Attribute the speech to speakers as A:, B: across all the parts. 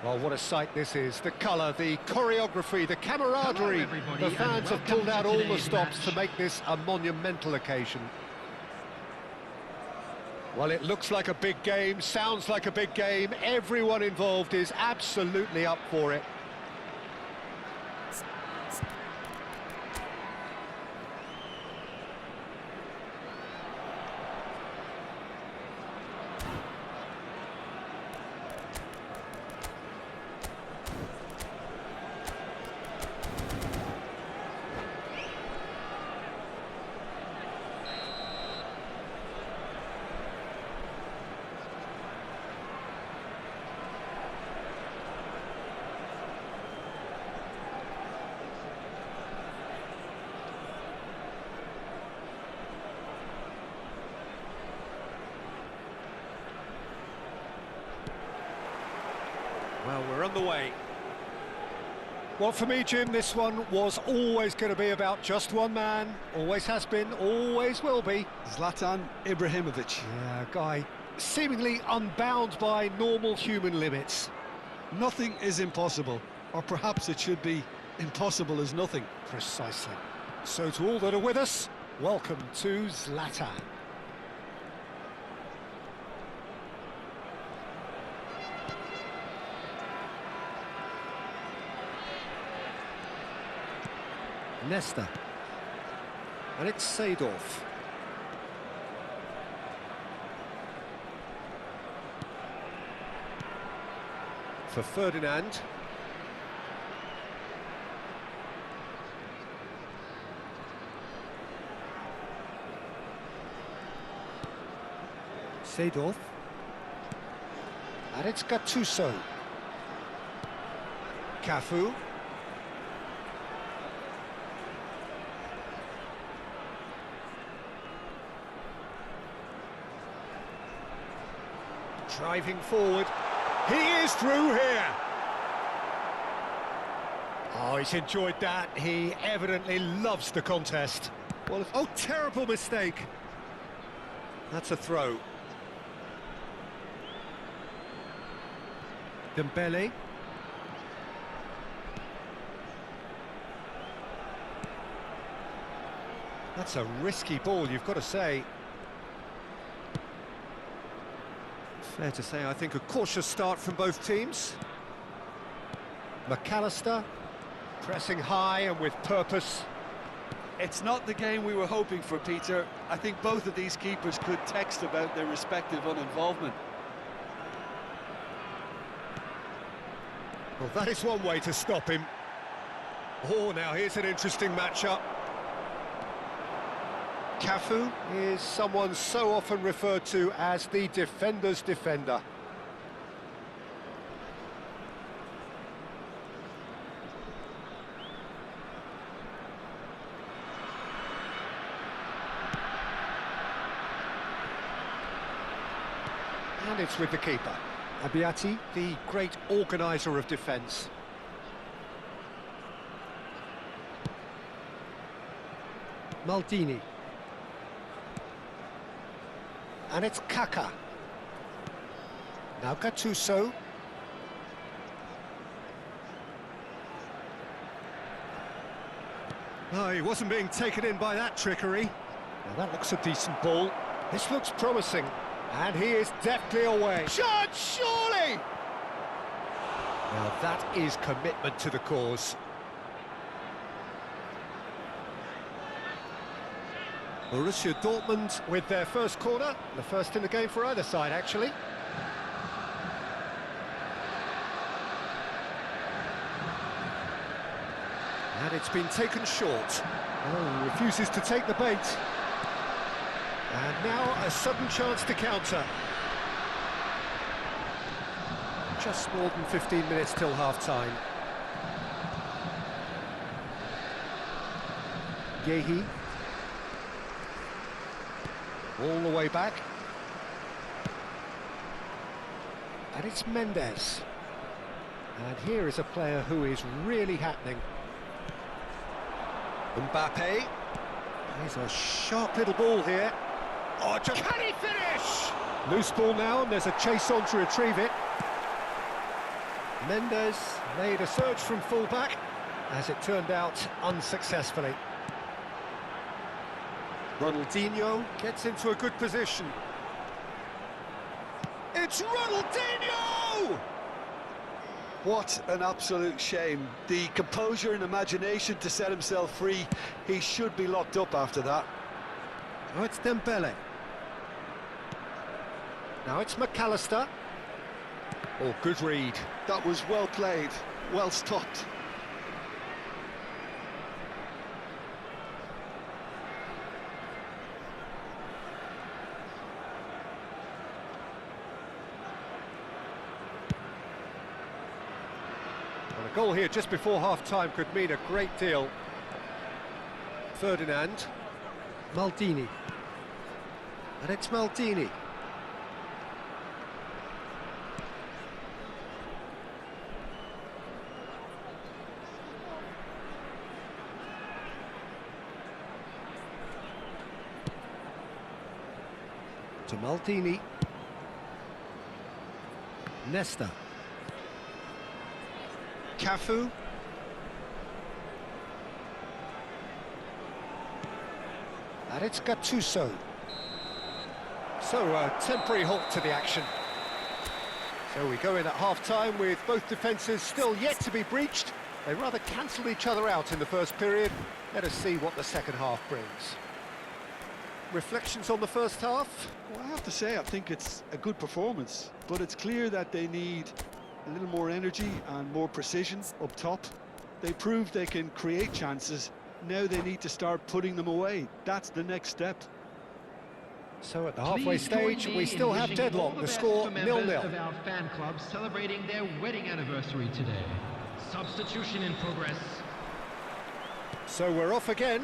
A: Well, what a sight this is. The colour, the choreography, the camaraderie. The fans have pulled out all the stops to make this a monumental occasion. Well, it looks like a big game, sounds like a big game. Everyone involved is absolutely up for it. Well, we're on the way. Well, for me, Jim, this one was always going to be about just one man. Always has been, always will be.
B: Zlatan Ibrahimovic.
A: Yeah, a guy seemingly unbound by normal human limits.
B: Nothing is impossible, or perhaps it should be impossible as nothing.
A: Precisely. So to all that are with us, welcome to Zlatan. Nesta. And it's Seedorf. For Ferdinand. Seedorf. And it's Gattuso. Cafu. Driving forward. He is through here. Oh, he's enjoyed that. He evidently loves the contest. Well, oh, terrible mistake. That's a throw. Dembele. That's a risky ball, you've got to say. Fair to say, I think, a cautious start from both teams. McAllister, pressing high and with purpose.
B: It's not the game we were hoping for, Peter. I think both of these keepers could text about their respective uninvolvement.
A: Well, that is one way to stop him. Oh, now here's an interesting matchup. Cafu is someone so often referred to as the defender's defender. And it's with the keeper. Abbiati, the great organiser of defence. Maldini. And it's Kaka. Now Gattuso. Oh, he wasn't being taken in by that trickery. Now that looks a decent ball. This looks promising. And he is deftly away. Shot, surely! Now that is commitment to the cause. Borussia Dortmund with their first corner, the first in the game for either side, actually. And it's been taken short. Oh, he refuses to take the bait. And now a sudden chance to counter. Just more than 15 minutes till half-time. Yehi. All the way back. And it's Mendes. And here is a player who is really happening. Mbappe. Here's a sharp little ball here. Oh, just can he finish? Loose ball now, and there's a chase on to retrieve it. Mendes made a surge from full-back, as it turned out, unsuccessfully. Ronaldinho gets into a good position. It's Ronaldinho!
B: What an absolute shame. The composure and imagination to set himself free. He should be locked up after that.
A: Now it's Dembele. Now it's McAllister. Oh, good read.
B: That was well played, well stopped.
A: Well, a goal here just before half-time could mean a great deal. Ferdinand. Maldini. And it's Maldini. To Maldini. Nesta. Cafu. And it's Gattuso. So a temporary halt to the action. So we go in at half-time with both defences still yet to be breached. They rather cancelled each other out in the first period. Let us see what the second half brings. Reflections on the first half?
B: Well, I have to say, I think it's a good performance, but it's clear that they need a little more energy and more precision up top. They proved they can create chances. Now they need to start putting them away. That's the next step.
A: So at the halfway stage, we still have deadlock. The score 0-0.
C: Of our fan club celebrating their wedding anniversary today. Substitution in progress.
A: So we're off again.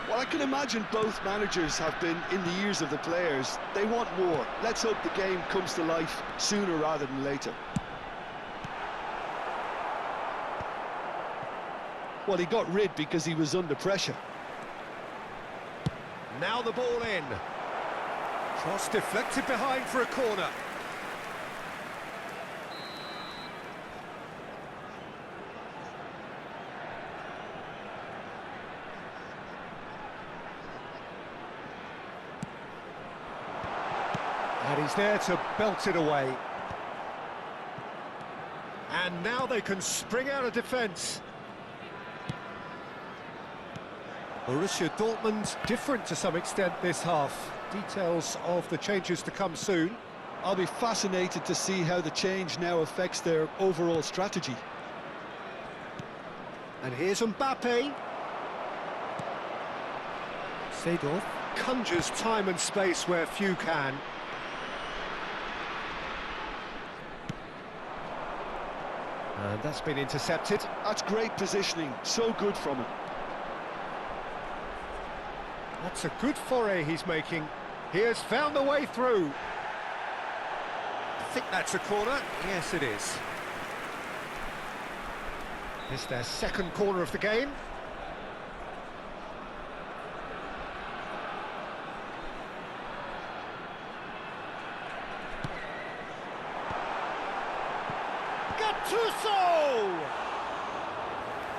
B: Well, I can imagine both managers have been in the ears of the players. They want more. Let's hope the game comes to life sooner rather than later. Well, he got rid because he was under pressure.
A: Now the ball in. Cross deflected behind for a corner. And he's there to belt it away. And now they can spring out of defence. Borussia Dortmund different to some extent this half. Details of the changes to come soon.
B: I'll be fascinated to see how the change now affects their overall strategy.
A: And here's Mbappe. Seedorf conjures time and space where few can. And that's been intercepted.
B: That's great positioning, so good from him.
A: That's a good foray he's making. He has found the way through. I think that's a corner. Yes, it is. It's their second corner of the game. Gattuso!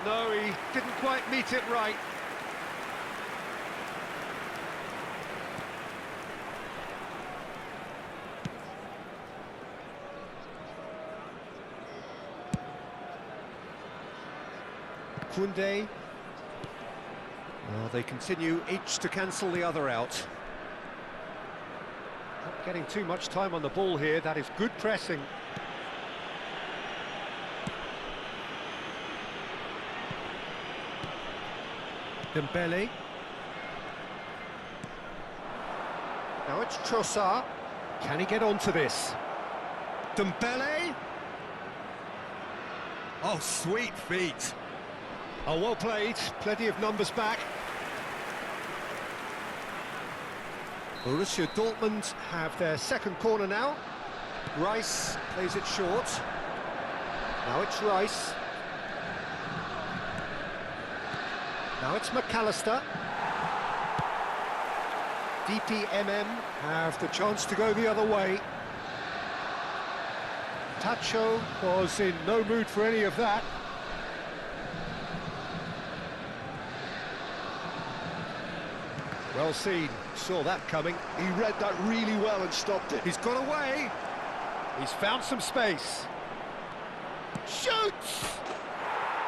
A: No, he didn't quite meet it right. Koundé. Well, they continue each to cancel the other out. Not getting too much time on the ball here. That is good pressing. Dembele. Now it's Trossard. Can he get onto this? Dembele. Oh, sweet feet. Oh, well played. Plenty of numbers back. Borussia Dortmund have their second corner now. Rice plays it short. Now it's Rice. Now it's McAllister. DPMM have the chance to go the other way. Tacho was in no mood for any of that. Well seen, saw that coming.
B: He read that really well and stopped it.
A: He's got away. He's found some space. Shoots!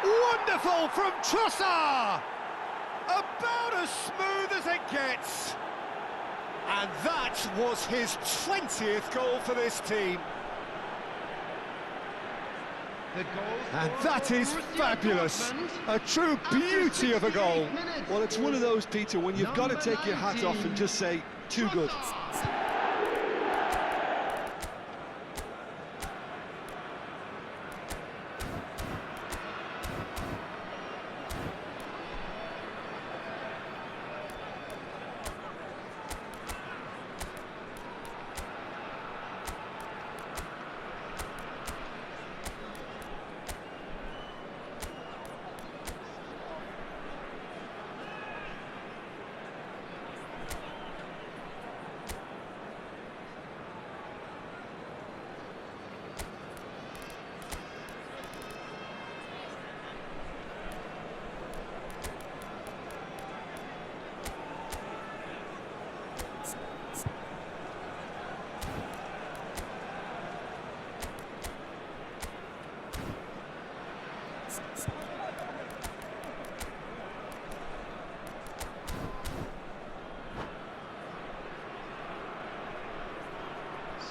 A: Wonderful from Trossard! About as smooth as it gets. And that was his 20th goal for this team. And that is fabulous. A true beauty of a goal.
B: Well, it's one of those, Peter, when you've got to take your hat off and just say, too good.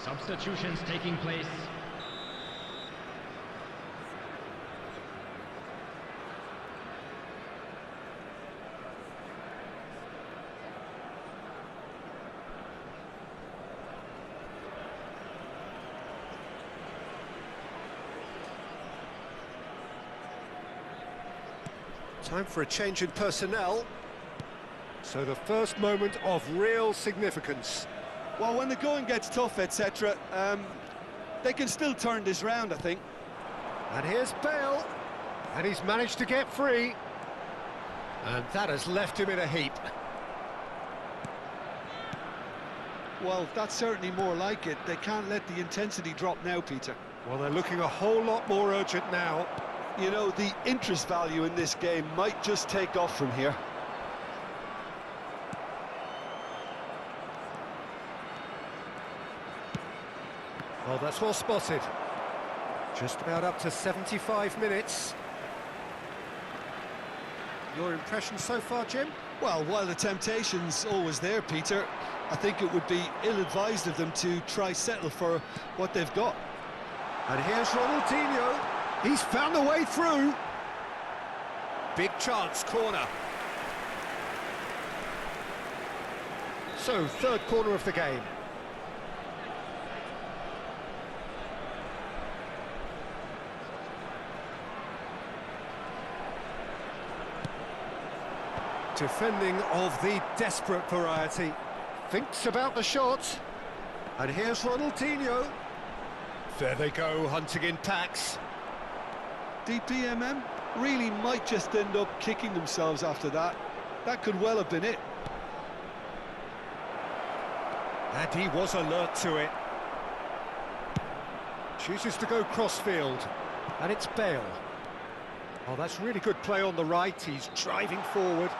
C: Substitutions taking place.
A: Time for a change in personnel. So the first moment of real significance.
B: Well, when the going gets tough, etc., they can still turn this round, I think.
A: And here's Bale. And he's managed to get free. And that has left him in a heap.
B: Well, that's certainly more like it. They can't let the intensity drop now, Peter.
A: Well, they're looking a whole lot more urgent now.
B: You know, the interest value in this game might just take off from here.
A: Oh, that's well spotted. Just about up to 75 minutes. Your impression so far, Jim?
B: Well, while the temptation's always there, Peter, I think it would be ill-advised of them to try settle for what they've got.
A: And here's Ronaldinho. He's found a way through. Big chance, corner. So, third corner of the game. Defending of the desperate variety. Thinks about the shot. And here's Ronaldinho. There they go, hunting in packs.
B: DPMM really might just end up kicking themselves after that. That could well have been it.
A: And he was alert to it. Chooses to go crossfield. And it's Bale. Oh, that's really good play on the right. He's driving forward.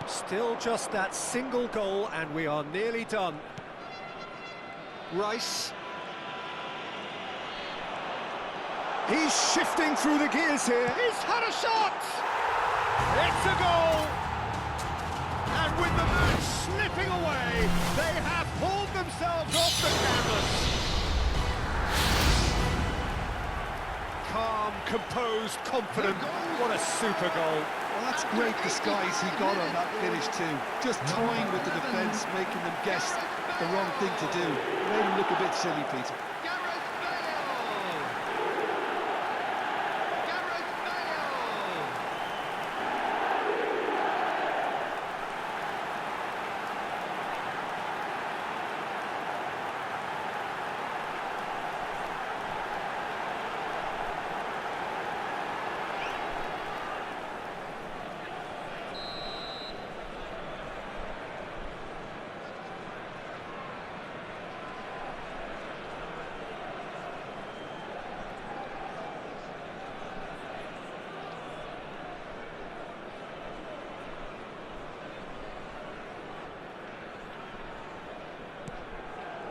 A: Still just that single goal, and we are nearly done. Rice. He's shifting through the gears here. He's had a shot! It's a goal! And with the match slipping away, they have pulled themselves off the canvas. calm, composed, confident. What a super goal.
B: Well, that's great disguise he got on that finish too. Just toying with the defence, making them guess the wrong thing to do. Made him look a bit silly, Peter.
C: Gareth Bale! Gareth Bale!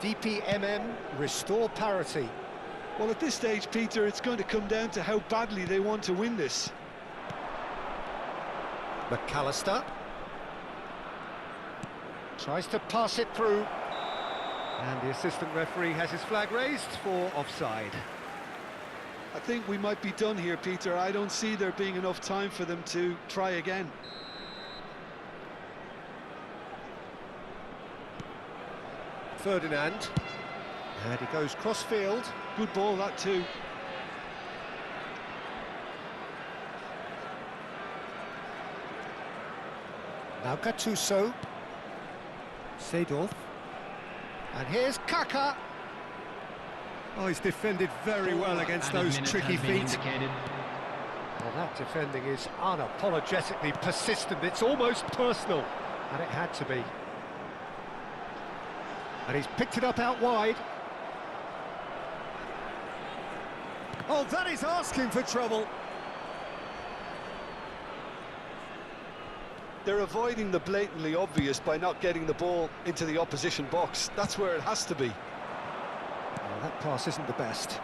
A: DPMM, restore parity.
B: Well, at this stage, Peter, it's going to come down to how badly they want to win this.
A: McAllister tries to pass it through, and the assistant referee has his flag raised for offside.
B: I think we might be done here, Peter. I don't see there being enough time for them to try again.
A: Ferdinand, and he goes cross-field.
B: Good ball, that too.
A: Now Gattuso. Seedorf. And here's Kaka. Oh, he's defended very well against those tricky feet. Well, that defending is unapologetically persistent. It's almost personal, and it had to be. And he's picked it up out wide. Oh, that is asking for trouble.
B: They're avoiding the blatantly obvious by not getting the ball into the opposition box. That's where it has to be.
A: Well, that pass isn't the best.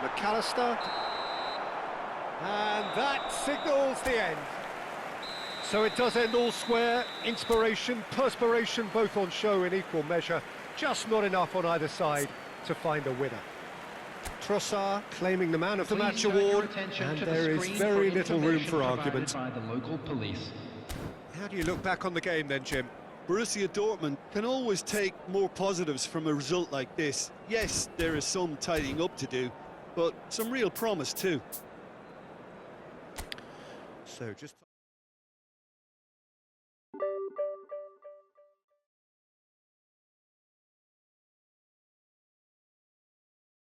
A: McAllister. And that signals the end. So it does end all square. Inspiration, perspiration, both on show in equal measure. Just not enough on either side to find a winner. Trossard claiming the Man of the Match award, and there is very little room for argument.
C: By the local police.
A: How do you look back on the game then, Jim?
B: Borussia Dortmund can always take more positives from a result like this. Yes, there is some tidying up to do, but some real promise too.
A: So just